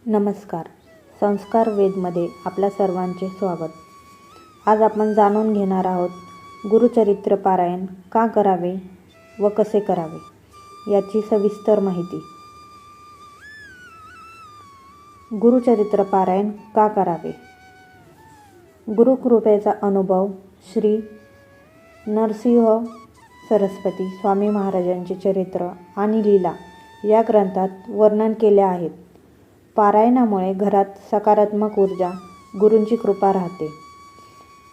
नमस्कार. संस्कार वेदमध्ये आपल्या सर्वांचे स्वागत. आज आपण जाणून घेणार आहोत गुरुचरित्र पारायण का करावे व कसे करावे याची सविस्तर माहिती. गुरुचरित्र पारायण का करावे? गुरुकृपेचा अनुभव श्री नरसिंह सरस्वती स्वामी महाराजांचे चरित्र आणि लीला या ग्रंथात वर्णन केले आहेत. पारायणामुळे घरात सकारात्मक ऊर्जा, गुरूंची कृपा राहते.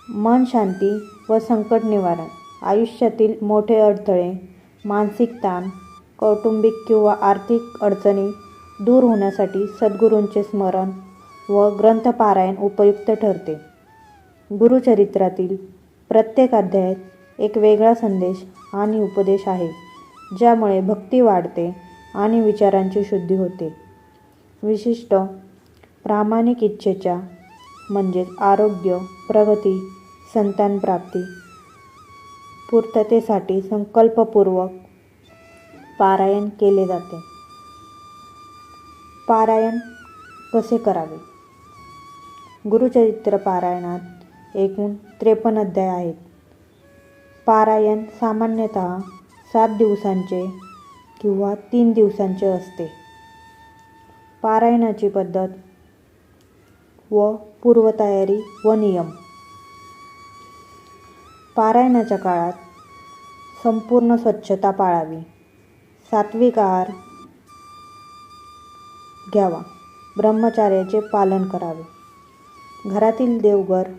मन शांती व संकट निवारण, आयुष्यातील मोठे अडथळे, मानसिक ताण, कौटुंबिक किंवा आर्थिक अडचणी दूर होण्यासाठी सद्गुरूंचे स्मरण व ग्रंथपारायण उपयुक्त ठरते. गुरुचरित्रातील प्रत्येक अध्यायात एक वेगळा संदेश आणि उपदेश आहे, ज्यामुळे भक्ती वाढते आणि विचारांची शुद्धी होते. विशिष्ट प्रामाणिक इच्छेच्या म्हणजेच आरोग्य, प्रगती, संतान प्राप्ती, पूर्ततेसाठी संकल्पपूर्वक पारायण केले जाते. पारायण कसे करावे? गुरुचरित्र पारायणात एकूण 53 अध्याय आहेत. पारायण सामान्यतः 7 दिवसांचे किंवा 3 दिवसांचे असते. पारायणाची पद्धत व पूर्वतयारी व नियम. पारायणाच्या काळात संपूर्ण स्वच्छता पाळावी. सात्विक आहार घ्यावा. ब्रह्मचर्याचे पालन करावे. घरातील देवघर.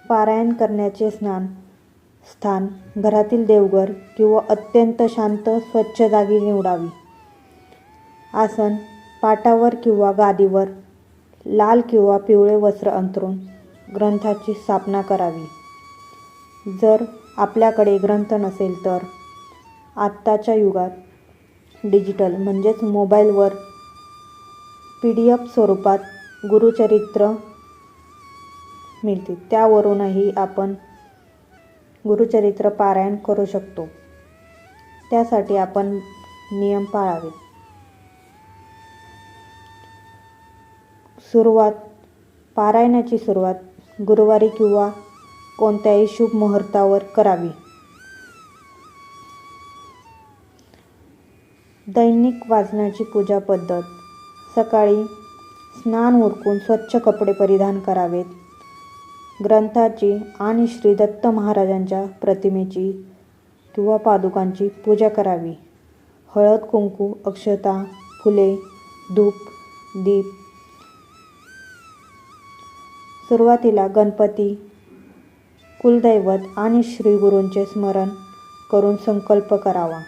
पारायण करण्याचे स्थान घरातील देवघर किंवा अत्यंत शांत स्वच्छ जागी निवडावी. आसन पाटावर किंवा गादीवर लाल किंवा पिवळे वस्त्र अंथरून ग्रंथाची स्थापना करावी. जर आपल्याकडे ग्रंथ नसेल तर आत्ताच्या युगात डिजिटल म्हणजेच मोबाईलवर PDF स्वरूपात गुरुचरित्र मिळते, त्यावरूनही आपण गुरुचरित्र पारायण करू शकतो. त्यासाठी आपण नियम पाळावे. पारायणाची सुरुवात गुरुवारी किंवा कोणत्याही शुभ मुहूर्तावर करावी. दैनिक वाचनाची पूजा पद्धत. सकाळी स्नान उरकून स्वच्छ कपडे परिधान करावेत. ग्रंथाची आणि श्री दत्त महाराजांच्या प्रतिमेची किंवा पादुकांची पूजा करावी. हळद, कुंकू, अक्षता, फुले, धूप, दीप. सुरुवातीला गणपती, कुलदैवत आणि श्री गुरूंचे स्मरण करून संकल्प करावा.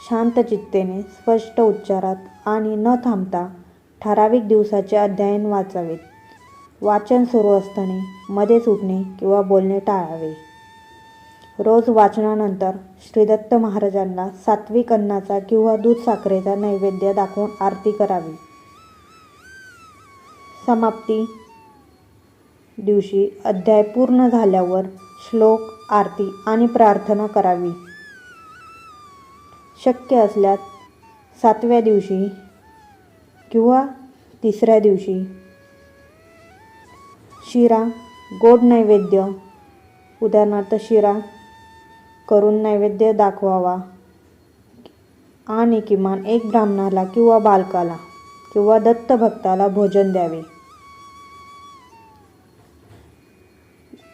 शांत चित्तेने स्पष्ट उच्चारात आणि न थांबता ठराविक दिवसाचे अध्याय वाचावेत. वाचन सुरू असताना मध्येच उठणे किंवा बोलणे टाळावे. रोज वाचनानंतर श्री दत्त महाराजांना सात्विक अन्नाचा किंवा दूध साखरेचा नैवेद्य दाखवून आरती करावी. समाप्ती दिवशी अध्याय पूर्ण झाल्यावर श्लोक, आरती आणि प्रार्थना करावी. शक्य असल्यास 7व्या दिवशी किंवा 3ऱ्या दिवशी शिरा, गोड नैवेद्य उदाहरणार्थ शिरा करून नैवेद्य दाखवावा आणि किमान एक ब्राह्मणाला किंवा बालकाला किंवा दत्तभक्ताला भोजन द्यावे.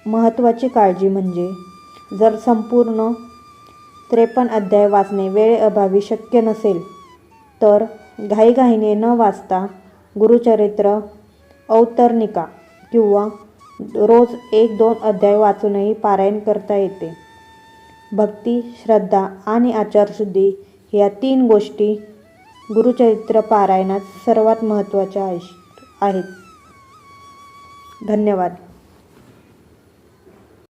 महत्त्वाची काळजी म्हणजे जर संपूर्ण 53 अध्याय वाचणे वेळेअभावी शक्य नसेल तर घाईघाईने न वाचता गुरुचरित्र अवतरणिका किंवा रोज 1-2 अध्याय वाचूनही पारायण करता येते. भक्ती, श्रद्धा आणि आचारशुद्धी या 3 गोष्टी गुरुचरित्र पारायणात सर्वात महत्त्वाच्या आहेत. धन्यवाद.